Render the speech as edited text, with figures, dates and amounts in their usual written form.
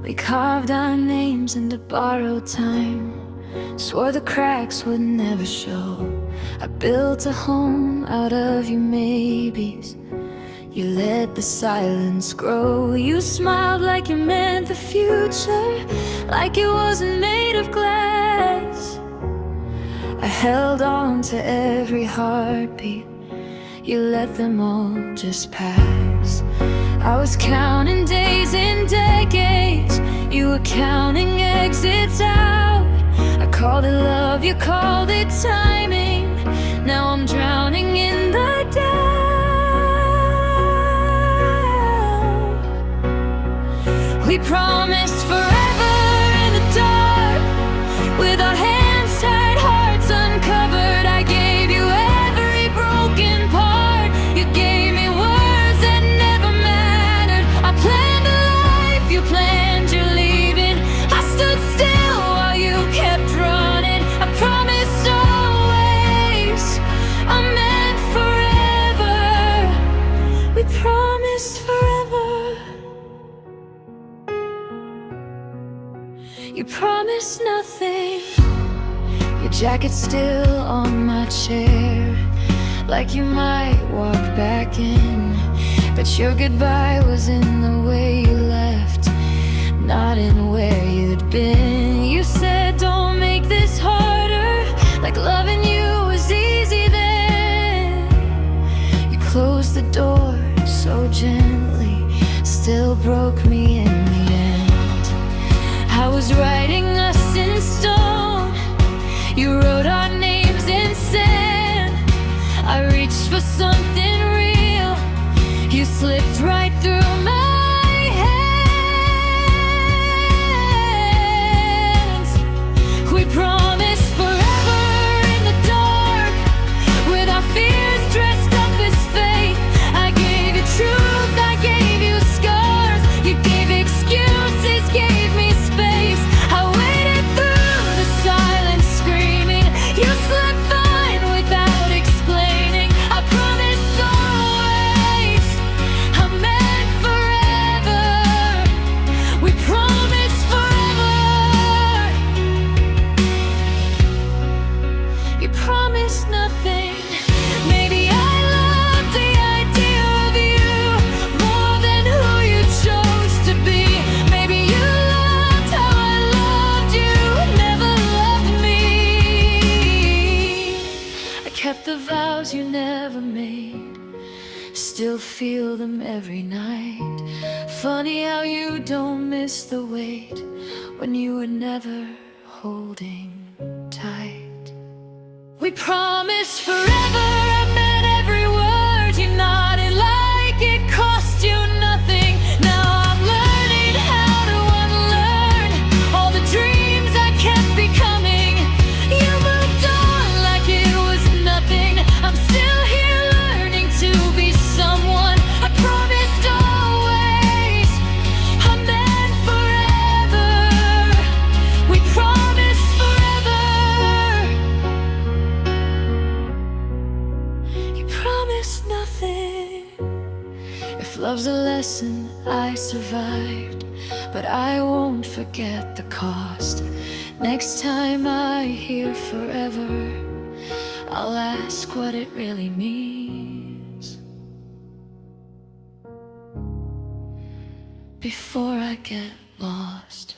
We carved our names into borrowed time, swore the cracks would never show. I built a home out of your maybes. You let the silence grow. You smiled like you meant the future, like it wasn't made of glass. I held on to every heartbeat. You let them all just pass. I was counting days and decades. You were counting exits out. I called it love, you called it timing. Now I'm drowning in the doubt. We promised forever in the dark, with our hands tied, hearts uncovered. I gave you every broken part. You gave me words that never mattered. I planned a life, you planned your leaving. I stood still while you kept running. I promised always, I meant forever. We promised forever. You promised nothing. Your jacket's still on my chair, like you might walk back in. But your goodbye was in the way you left, not in where you'd been. You said don't make this harder, like loving you was easy then. You closed the door so gently, still broke me in the end. I was writing us in stone. You wrote our names in sand. I reached for something real. You slipped right through my hands. We promised forever in the dark, with our fears dressed up as faith. I gave you truth, I gave you scars. You gave excuses, gave me space. I waited through the silence, screaming. You slept fine without explaining. I promised always, I meant forever. We promised forever. You promised nothing. Maybe I loved the idea of you more than who you chose to be. Maybe you loved how I loved you, never loved me. I kept the vows you never made, still feel them every night. Funny how you don't miss the weight when you were never holding tight. We promised forever, I meant every word. You nodded like it cost you nothing. Now I'm learning how to unlearn all the dreams I kept becoming. You moved on like it was nothing. I'm still here learning to be someone. I promised always, I meant forever. We promised forever. You promised nothing. If love's a lesson, I survived, but I won't forget the cost. Next time I hear forever, I'll ask what it really means before I get lost.